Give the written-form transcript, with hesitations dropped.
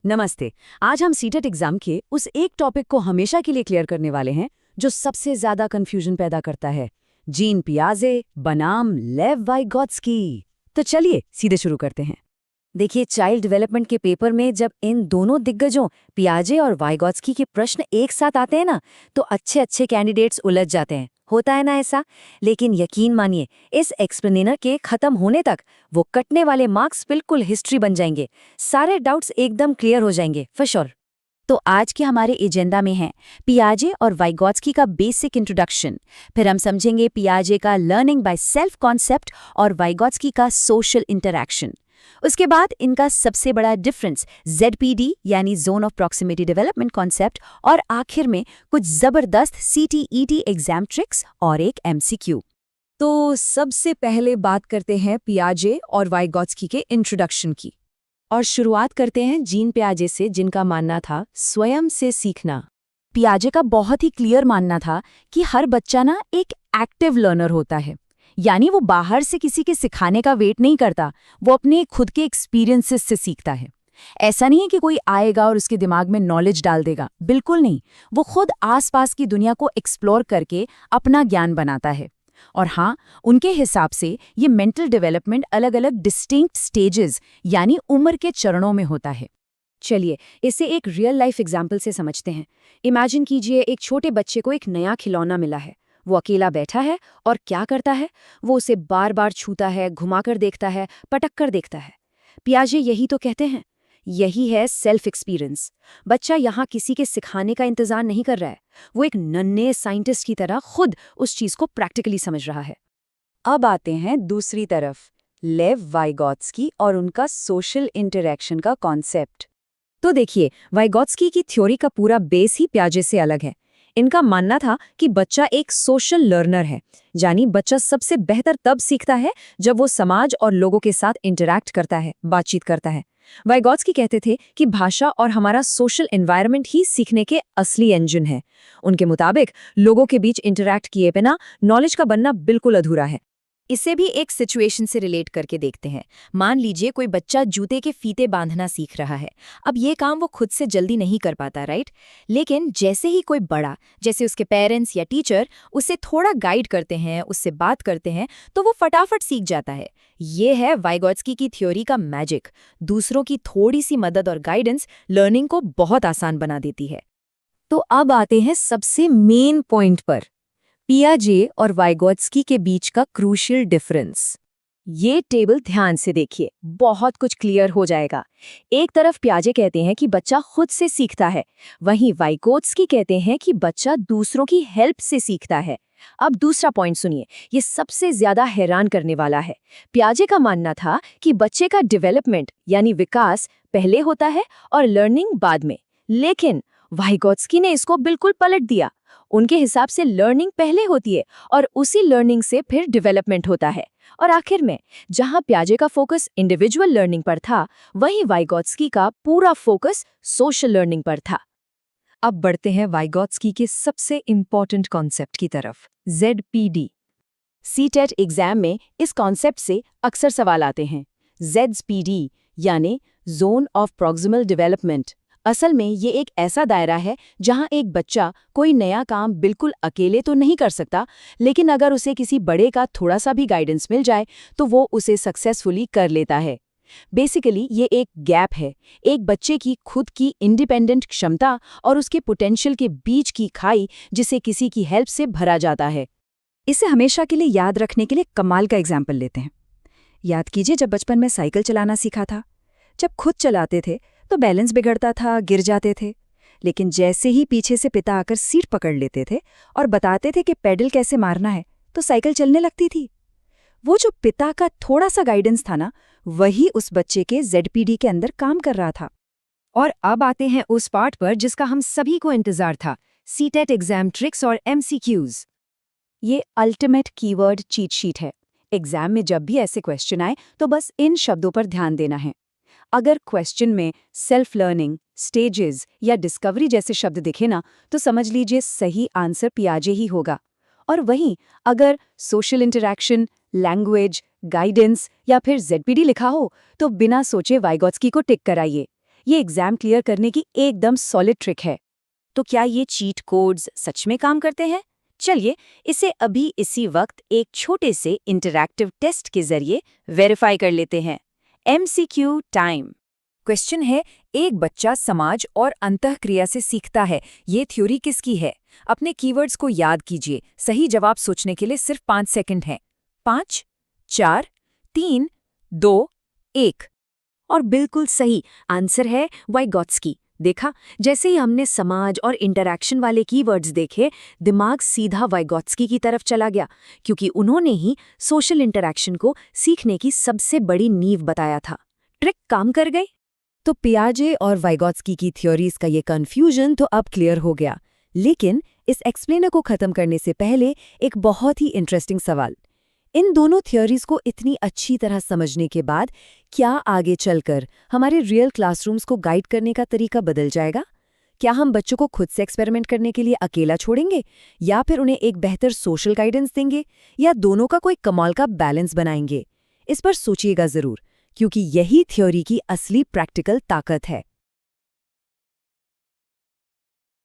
नमस्ते। आज हम सीटेट एग्जाम के उस एक टॉपिक को हमेशा के लिए क्लियर करने वाले हैं जो सबसे ज्यादा कंफ्यूजन पैदा करता है, जीन पियाजे बनाम लेव वाइगॉट्स्की। तो चलिए सीधे शुरू करते हैं। देखिए, चाइल्ड डेवलपमेंट के पेपर में जब इन दोनों दिग्गजों पियाजे और वाइगॉट्स्की के प्रश्न एक साथ आते हैं ना, तो अच्छे अच्छे कैंडिडेट्स उलझ जाते हैं। होता है ना ऐसा? लेकिन यकीन मानिए, इस एक्सप्लेनेर के खत्म होने तक वो कटने वाले मार्क्स बिल्कुल हिस्ट्री बन जाएंगे। सारे डाउट्स एकदम क्लियर हो जाएंगे फॉर श्योर। तो आज के हमारे एजेंडा में है पियाजे और वाइगॉट्स्की का बेसिक इंट्रोडक्शन। फिर हम समझेंगे पियाजे का लर्निंग बाय सेल्फ कॉन्सेप्ट और वाइगॉट्स्की का सोशल इंटरैक्शन। उसके बाद इनका सबसे बड़ा डिफरेंस ZPD यानी zone of proximity development concept, और आखिर में कुछ जबरदस्त CTET एग्जाम ट्रिक्स और एक MCQ। तो सबसे पहले बात करते हैं पियाजे और वाइगॉट्स्की के इंट्रोडक्शन की, और शुरुआत करते हैं जीन पियाजे से, जिनका मानना था स्वयं से सीखना। पियाजे का बहुत ही क्लियर मानना था कि हर बच्चा ना एक एक्टिव लर्नर होता है, यानी वो बाहर से किसी के सिखाने का वेट नहीं करता, वो अपने खुद के एक्सपीरियंसेस से सीखता है। ऐसा नहीं है कि कोई आएगा और उसके दिमाग में नॉलेज डाल देगा, बिल्कुल नहीं। वो खुद आसपास की दुनिया को एक्सप्लोर करके अपना ज्ञान बनाता है। और हाँ, उनके हिसाब से ये मेंटल डेवलपमेंट अलग अलग डिस्टिंक्ट स्टेजेस यानी उम्र के चरणों में होता है। चलिए इसे एक रियल लाइफ एग्जाम्पल से समझते हैं। इमेजिन कीजिए, एक छोटे बच्चे को एक नया खिलौना मिला है। वो अकेला बैठा है और क्या करता है? वो उसे बार बार छूता है, घुमाकर देखता है, पटक कर देखता है। पियाजे यही तो कहते हैं, यही है सेल्फ एक्सपीरियंस। बच्चा यहाँ किसी के सिखाने का इंतजार नहीं कर रहा है, वो एक नन्हे साइंटिस्ट की तरह खुद उस चीज को प्रैक्टिकली समझ रहा है। अब आते हैं दूसरी तरफ, लेव वाइगॉट्स्की और उनका सोशल इंटरैक्शन का कॉन्सेप्ट। तो देखिए, वाइगॉट्स्की की थ्योरी का पूरा बेस ही पियाजे से अलग है। इनका मानना था कि बच्चा एक सोशल लर्नर है, यानी बच्चा सबसे बेहतर तब सीखता है जब वो समाज और लोगों के साथ इंटरैक्ट करता है, बातचीत करता है। वाइगॉट्स्की कहते थे कि भाषा और हमारा सोशल एनवायरनमेंट ही सीखने के असली इंजन है। उनके मुताबिक लोगों के बीच इंटरैक्ट किए बिना नॉलेज का बनना बिल्कुल अधूरा है। इसे भी एक सिचुएशन से रिलेट करके देखते हैं। मान लीजिए कोई बच्चा जूते के फीते बांधना सीख रहा है। अब ये काम वो खुद से जल्दी नहीं कर पाता, राइट? लेकिन जैसे ही कोई बड़ा, जैसे उसके पेरेंट्स या टीचर, उसे थोड़ा गाइड करते हैं, उससे बात करते हैं, तो वो फटाफट सीख जाता है। ये है वाइगॉट्स्की की थ्योरी का मैजिक। दूसरों की थोड़ी सी मदद और गाइडेंस लर्निंग को बहुत आसान बना देती है। तो अब आते हैं सबसे मेन पॉइंट पर, पियाजे और वाइगॉट्स्की के बीच का क्रूशियल डिफरेंस। ये टेबल ध्यान से देखिए, बहुत कुछ क्लियर हो जाएगा। एक तरफ पियाजे कहते हैं कि बच्चा खुद से सीखता है, वहीं वाइगॉट्स्की कहते हैं कि बच्चा दूसरों की हेल्प से सीखता है। अब दूसरा पॉइंट सुनिए, ये सबसे ज्यादा हैरान करने वाला है। पियाजे का मानना था कि बच्चे का डेवलपमेंट यानी विकास पहले होता है और लर्निंग बाद में, लेकिन वाइगॉट्स्की ने इसको बिल्कुल पलट दिया। उनके हिसाब से लर्निंग पहले होती है और उसी लर्निंग से फिर डेवलपमेंट होता है। और आखिर में, जहां पियाजे का फोकस इंडिविजुअल लर्निंग पर था, वहीं वाइगॉट्स्की का पूरा फोकस सोशल लर्निंग पर था। अब बढ़ते हैं वाइगॉट्स्की के सबसे इंपॉर्टेंट कॉन्सेप्ट की तरफ, ZPD। सीटेट एग्जाम में इस कॉन्सेप्ट से अक्सर सवाल आते हैं। ZPD यानी जोन ऑफ प्रॉक्सिमल डेवलपमेंट। असल में ये एक ऐसा दायरा है जहां एक बच्चा कोई नया काम बिल्कुल अकेले तो नहीं कर सकता, लेकिन अगर उसे किसी बड़े का थोड़ा सा भी गाइडेंस मिल जाए तो वो उसे सक्सेसफुली कर लेता है। बेसिकली ये एक गैप है, एक बच्चे की खुद की इंडिपेंडेंट क्षमता और उसके पोटेंशियल के बीच की खाई, जिसे किसी की हेल्प से भरा जाता है। इसे हमेशा के लिए याद रखने के लिए कमाल का एग्जाम्पल लेते हैं। याद कीजिए, जब बचपन में साइकिल चलाना सीखा था, जब खुद चलाते थे तो बैलेंस बिगड़ता था, गिर जाते थे। लेकिन जैसे ही पीछे से पिता आकर सीट पकड़ लेते थे और बताते थे कि पेडल कैसे मारना है, तो साइकिल चलने लगती थी। वो जो पिता का थोड़ा सा गाइडेंस था ना, वही उस बच्चे के ZPD के अंदर काम कर रहा था। और अब आते हैं उस पार्ट पर जिसका हम सभी को इंतजार था, सीटेट एग्जाम ट्रिक्स और MCQs। ये अल्टीमेट कीवर्ड चीट शीट है। एग्जाम में जब भी ऐसे क्वेश्चन आए तो बस इन शब्दों पर ध्यान देना है। अगर क्वेश्चन में सेल्फ लर्निंग, स्टेजेस या डिस्कवरी जैसे शब्द दिखे ना, तो समझ लीजिए सही आंसर पियाजे ही होगा। और वहीं अगर सोशल इंटरैक्शन, लैंग्वेज, गाइडेंस या फिर ZPD लिखा हो, तो बिना सोचे वाइगॉट्स्की को टिक कराइए। ये एग्जाम क्लियर करने की एकदम सॉलिड ट्रिक है। तो क्या ये चीट कोड्स सच में काम करते हैं? चलिए इसे अभी इसी वक्त एक छोटे से इंटरैक्टिव टेस्ट के जरिए वेरीफाई कर लेते हैं। MCQ time. क्वेश्चन है, एक बच्चा समाज और अंतःक्रिया से सीखता है, ये थ्योरी किसकी है? अपने कीवर्ड्स को याद कीजिए। सही जवाब सोचने के लिए सिर्फ 5 सेकंड हैं। 5, 4, 3, 2, 1। और बिल्कुल सही आंसर है वाइगॉट्स्की। देखा, जैसे ही हमने समाज और इंटरैक्शन वाले कीवर्ड्स देखे, दिमाग सीधा वाइगॉट्स्की की तरफ चला गया, क्योंकि उन्होंने ही सोशल इंटरैक्शन को सीखने की सबसे बड़ी नींव बताया था। ट्रिक काम कर गई। तो पियाजे और वाइगॉट्स्की की थ्योरीज का ये कंफ्यूजन तो अब क्लियर हो गया। लेकिन इस एक्सप्लेनर को खत्म करने से पहले एक बहुत ही इंटरेस्टिंग सवाल। इन दोनों थ्योरीज को इतनी अच्छी तरह समझने के बाद क्या आगे चलकर हमारे रियल क्लासरूम्स को गाइड करने का तरीका बदल जाएगा? क्या हम बच्चों को खुद से एक्सपेरिमेंट करने के लिए अकेला छोड़ेंगे, या फिर उन्हें एक बेहतर सोशल गाइडेंस देंगे, या दोनों का कोई कमाल का बैलेंस बनाएंगे? इस पर सोचिएगा जरूर, क्योंकि यही थ्योरी की असली प्रैक्टिकल ताकत है।